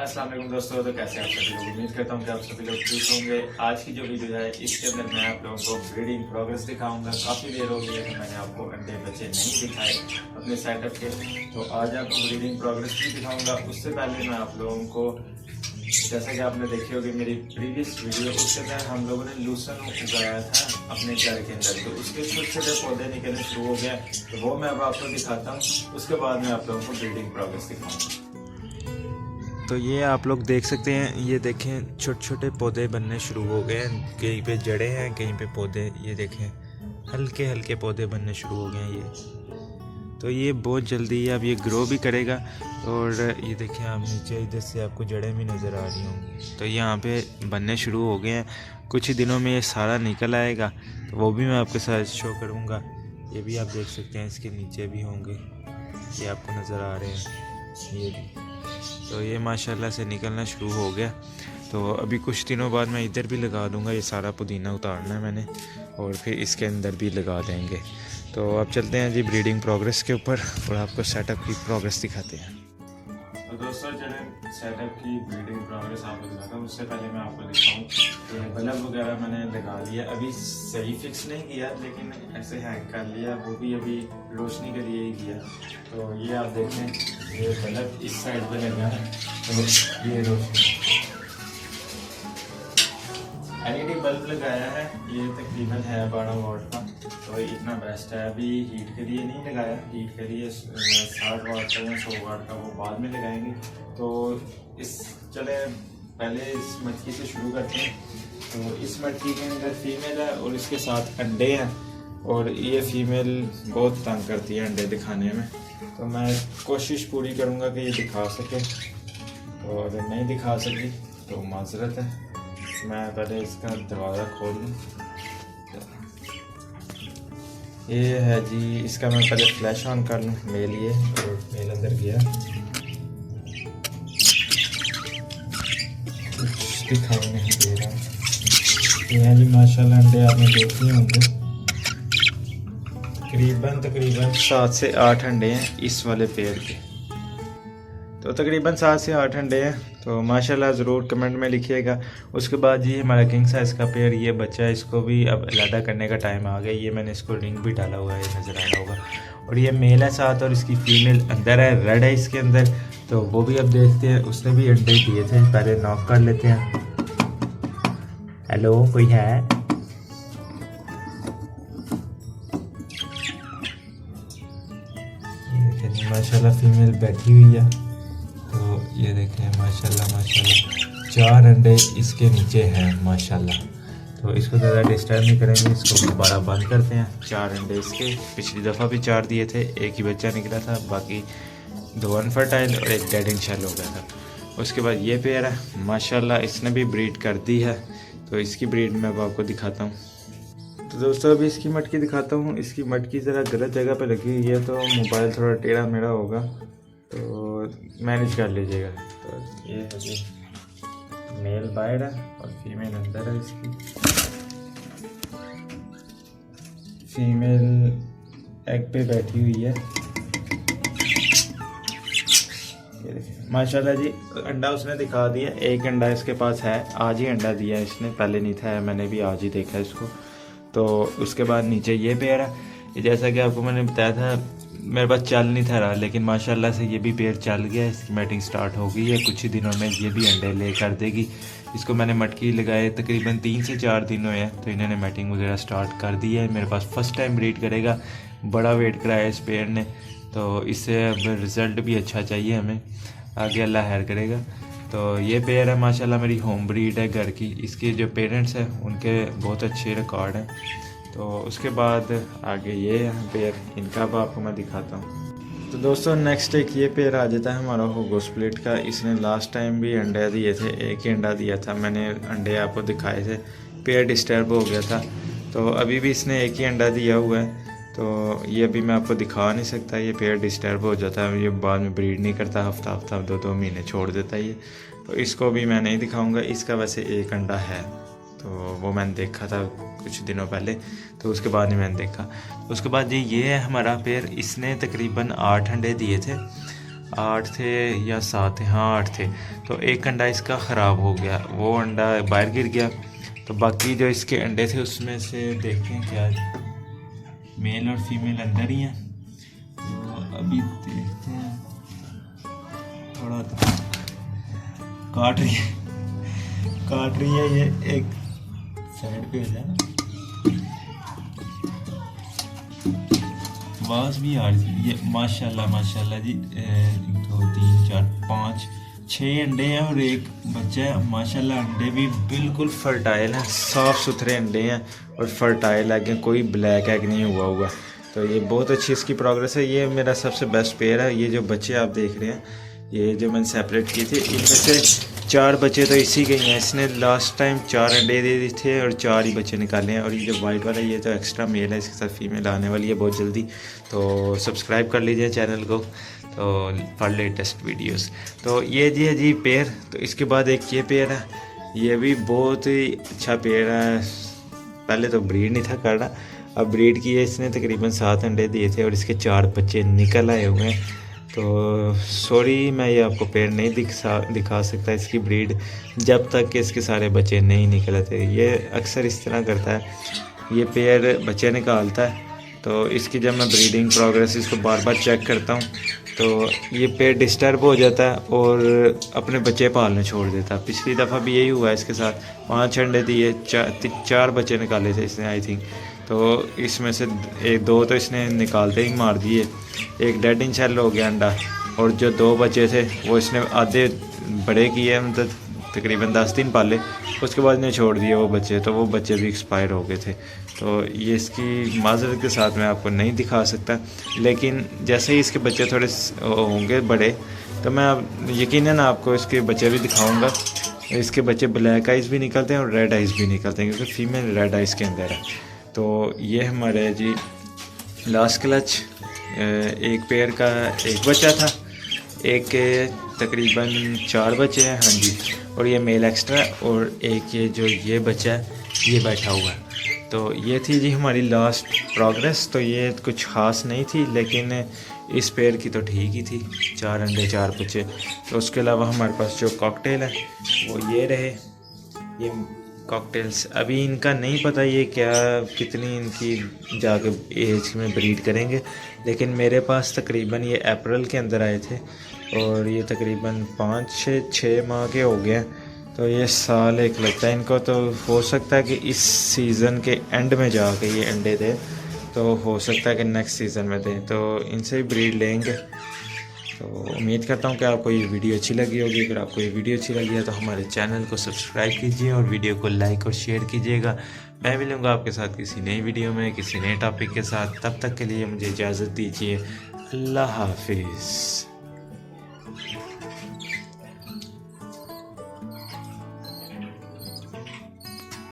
अस्सलाम वालेकुम दोस्तों, तो कैसे आप सभी लोग। उम्मीद करता हूँ कि आप सभी लोग ठीक होंगे। आज की जो वीडियो है इसके अंदर मैं आप लोगों को ब्रीडिंग प्रोग्रेस दिखाऊंगा। काफ़ी देर हो गई है कि मैंने आपको अंडे बच्चे नहीं दिखाए अपने सेटअप के, तो आज आपको ब्रीडिंग प्रोग्रेस भी दिखाऊंगा। उससे पहले मैं आप लोगों को, जैसा कि आपने देखी होगी मेरी प्रीवियस वीडियो, उसके अंदर हम लोगों ने लूसन उगाया था अपने घर के अंदर, तो उसके छोटे छोटे पौधे निकलने शुरू हो गए, तो वो मैं अब आपको दिखाता हूँ। उसके बाद मैं आप लोगों को ब्रीडिंग प्रोग्रेस दिखाऊंगा। तो ये आप लोग देख सकते हैं, ये देखें छोटे छोटे पौधे बनने शुरू हो गए हैं। कहीं पे जड़ें हैं, कहीं पे पौधे, ये देखें हल्के हल्के पौधे बनने शुरू हो गए हैं ये। तो ये बहुत जल्दी अब ये ग्रो भी करेगा। और ये देखें आप नीचे इधर से आपको जड़ें भी नज़र आ रही होंगी, तो यहाँ पे बनने शुरू हो गए हैं। कुछ ही दिनों में ये सारा निकल आएगा, तो वो भी मैं आपके साथ शो करूँगा। ये भी आप देख सकते हैं, इसके नीचे भी होंगे, ये आपको नज़र आ रहे हैं ये भी। तो ये माशाल्लाह से निकलना शुरू हो गया। तो अभी कुछ दिनों बाद मैं इधर भी लगा दूंगा। ये सारा पुदीना उतारना है मैंने, और फिर इसके अंदर भी लगा देंगे। तो अब चलते हैं जी ब्रीडिंग प्रोग्रेस के ऊपर और आपको सेटअप की प्रोग्रेस दिखाते हैं। तो दोस्तों चलें सेटअप की ब्रीडिंग प्रोग्रेस आपको दिखाता हूँ। उससे पहले मैं आपको दिखाऊँ कि बल्ब वगैरह मैंने लगा लिया, अभी सही फिक्स नहीं किया लेकिन ऐसे हैंग कर लिया, वो भी अभी रोशनी के लिए ही किया। तो ये आप देखें, ये बल्ब इस साइड पे लगा है, तो ये रोशनी LED बल्ब लगाया है। ये तकरीबन है 12 वाट का, तो इतना बेस्ट है। अभी हीट के लिए नहीं लगाया, हीट के लिए 60 वाट का या 100 वाट का वो बाद में लगाएंगे। तो इस चले पहले इस मटकी से शुरू करते हैं। तो इस मटकी के अंदर फीमेल है और इसके साथ अंडे हैं, और ये फीमेल बहुत तंग करती है अंडे दिखाने में, तो मैं कोशिश पूरी करूँगा कि ये दिखा सके। तो अगर नहीं दिखा सकी तो माजरत है। मैं पहले इसका दरवाज़ा खोल लूँ। ये है जी, इसका मैं पहले फ्लैश ऑन कर लूँ। मेल ये, और मेल अंदर गया, कुछ दिखाई नहीं दे रहा। ये है जी माशाल्लाह, अंडे आपने देखे होंगे, तकरीबन 7 से 8 अंडे हैं इस वाले पेड़ के। तो तकरीबन 7 से 8 अंडे हैं। तो माशाल्लाह ज़रूर कमेंट में लिखिएगा। उसके बाद ये हमारा किंग साइज़ का पेयर, ये बच्चा है, इसको भी अब अलहदा करने का टाइम आ गया। ये मैंने इसको रिंग भी डाला हुआ है, नज़र आ रहा होगा। और ये मेल है साथ, और इसकी फ़ीमेल अंदर है, रेड है इसके अंदर। तो वो भी अब देखते हैं, उसने भी अंडे दिए थे। पहले नॉक कर लेते हैं। हेलो, कोई है? माशाल्लाह फीमेल बैठी हुई है। तो ये देखें माशाल्लाह 4 अंडे इसके नीचे हैं माशाल्लाह। तो इसको ज़्यादा डिस्टर्ब नहीं करेंगे, इसको दोबारा बंद करते हैं। 4 अंडे इसके, पिछली दफ़ा भी 4 दिए थे, एक ही बच्चा निकला था, बाकी 2 अनफर्टाइल और एक डेड शेल हो गया था। उसके बाद ये पेयर है माशाल्लाह, इसने भी ब्रीड कर दी है। तो इसकी ब्रीड मैं अब आपको दिखाता हूँ। तो दोस्तों अभी इसकी मटकी दिखाता हूँ। इसकी मटकी ज़रा गलत जगह पे लगी हुई है, तो मोबाइल थोड़ा टेढ़ा मेढ़ा होगा, तो मैनेज कर लीजिएगा। तो ये है जी, मेल बाहर है और फीमेल अंदर है। इसकी फीमेल एग पे बैठी हुई है। ये देखिए माशाल्लाह जी, अंडा उसने दिखा दिया। एक अंडा इसके पास है, आज ही अंडा दिया है इसने, पहले नहीं था, मैंने भी आज ही देखा इसको। तो उसके बाद नीचे ये पेयर है। जैसा कि आपको मैंने बताया था, मेरे पास चल नहीं था रहा, लेकिन माशाल्लाह से ये भी पेयर चल गया। इसकी मैटिंग स्टार्ट हो गई है, कुछ ही दिनों में ये भी अंडे ले कर देगी। इसको मैंने मटकी लगाए तकरीबन 3 से 4 दिन हुए हैं, तो इन्होंने मैटिंग वगैरह स्टार्ट कर दी है। मेरे पास फर्स्ट टाइम ब्रीड करेगा, बड़ा वेट कराया इस पेयर ने, तो इससे अब रिज़ल्ट भी अच्छा चाहिए हमें, आगे अल्लाह खैर करेगा। तो ये पेयर है माशाल्लाह, मेरी होम ब्रीड है घर की। इसके जो पेरेंट्स हैं उनके बहुत अच्छे रिकॉर्ड हैं। तो उसके बाद आगे ये है पेयर, इनका अब आपको मैं दिखाता हूँ। तो दोस्तों नेक्स्ट एक ये पेयर आ जाता है हमारा होगो स्प्लिट का। इसने लास्ट टाइम भी अंडे दिए थे, एक ही अंडा दिया था, मैंने अंडे आपको दिखाए थे। पेयर डिस्टर्ब हो गया था, तो अभी भी इसने एक ही अंडा दिया हुआ है। तो ये अभी मैं आपको दिखा नहीं सकता, ये पेयर डिस्टर्ब हो जाता है, ये बाद में ब्रीड नहीं करता, हफ्ता 2 महीने छोड़ देता है ये। तो इसको भी मैं नहीं दिखाऊंगा। इसका वैसे एक अंडा है, तो वो मैंने देखा था कुछ दिनों पहले, तो उसके बाद ही मैंने देखा। उसके बाद ये है हमारा पेयर, इसने तकरीबन 8 अंडे दिए थे। 8 थे या 7 थे, हाँ 8 थे। तो एक अंडा इसका ख़राब हो गया, वो अंडा बाहर गिर गया। तो बाकी जो इसके अंडे थे उसमें से देखते हैं क्या मेल और फीमेल अंदर ही हैं। तो अभी देखते हैं, थोड़ा काट रही है ये, एक साइड पे हो जाए ना, आवाज़ भी आ रही है। ये माशाल्लाह जी 1 2 3 4 5 6 अंडे हैं और एक बच्चा है। माशाल्लाह अंडे भी बिल्कुल फर्टाइल हैं, साफ़ सुथरे अंडे हैं और फर्टाइल एग हैं, कोई ब्लैक एग नहीं हुआ हुआ। तो ये बहुत अच्छी इसकी प्रोग्रेस है। ये मेरा सबसे बेस्ट पेयर है। ये जो बच्चे आप देख रहे हैं, ये जो मैंने सेपरेट किए थे, इनमें से 4 बच्चे तो इसी के ही हैं। इसने लास्ट टाइम 4 अंडे दे दिए थे और 4 ही बच्चे निकाले हैं। और ये जो वाइट वाला ये तो एक्स्ट्रा मेल है, इसके साथ फीमेल आने वाली है बहुत जल्दी। तो सब्सक्राइब कर लीजिए चैनल को तो फॉर लेटेस्ट वीडियोस। तो ये जी है जी पेयर। तो इसके बाद एक ये पेयर है, ये भी बहुत ही अच्छा पेयर है। पहले तो ब्रीड नहीं था करना, अब ब्रीड की है। इसने तकरीबन 7 अंडे दिए थे और इसके 4 बच्चे निकल आए हुए हैं। तो सॉरी मैं ये आपको पेड़ नहीं दिखा सकता इसकी ब्रीड, जब तक कि इसके सारे बच्चे नहीं निकलते। ये अक्सर इस तरह करता है, ये पेड़ बच्चे निकालता है। तो इसकी जब मैं ब्रीडिंग प्रोग्रेस इसको बार बार चेक करता हूँ तो ये पेड़ डिस्टर्ब हो जाता है और अपने बच्चे पालने छोड़ देता है। पिछली दफ़ा भी यही हुआ है इसके साथ, 5 अंडे दिए, 4 बच्चे निकाले थे इसने आई थिंक। तो इसमें से 2 तो इसने निकालते ही मार दिए, एक डेड इन शेल हो गया अंडा, और जो 2 बच्चे थे वो इसने आधे बड़े किए, मतलब तकरीबन 10 दिन पाले, उसके बाद ने छोड़ दिए वो बच्चे। तो वो बच्चे भी एक्सपायर हो गए थे। तो ये इसकी माजरत के साथ मैं आपको नहीं दिखा सकता, लेकिन जैसे ही इसके बच्चे थोड़े होंगे बड़े तो मैं यकीनन आपको इसके बच्चे भी दिखाऊंगा। इसके बच्चे ब्लैक आइज़ भी निकलते हैं और रेड आइज़ भी निकलते हैं, क्योंकि फीमेल रेड आइज़ के अंदर है। तो ये हमारे जी लास्ट क्लच, एक पेयर का एक बच्चा था, एक के तकरीबन 4 बच्चे हैं, हाँ जी, और ये मेल एक्स्ट्रा, और एक ये जो ये बच्चा है ये बैठा हुआ है। तो ये थी जी हमारी लास्ट प्रोग्रेस। तो ये कुछ ख़ास नहीं थी, लेकिन इस पेयर की तो ठीक ही थी, 4 अंडे 4 बच्चे। तो उसके अलावा हमारे पास जो कॉकटेल है वो ये रहे, ये कॉकटेल्स। अभी इनका नहीं पता ये क्या कितनी इनकी जाके एज में ब्रीड करेंगे, लेकिन मेरे पास तकरीबन ये अप्रैल के अंदर आए थे और ये तकरीबन 5-6 माह के हो गए हैं। तो ये साल एक लगता है इनको। तो हो सकता है कि इस सीज़न के एंड में जाके ये अंडे दें, तो हो सकता है कि नेक्स्ट सीज़न में दें, तो इनसे भी ब्रीड लेंगे। तो उम्मीद करता हूँ कि आपको ये वीडियो अच्छी लगी होगी। अगर आपको ये वीडियो अच्छी लगी है तो हमारे चैनल को सब्सक्राइब कीजिए और वीडियो को लाइक और शेयर कीजिएगा। मैं मिलूँगा आपके साथ किसी नई वीडियो में किसी नए टॉपिक के साथ। तब तक के लिए मुझे इजाज़त दीजिए। अल्लाह हाफिज़।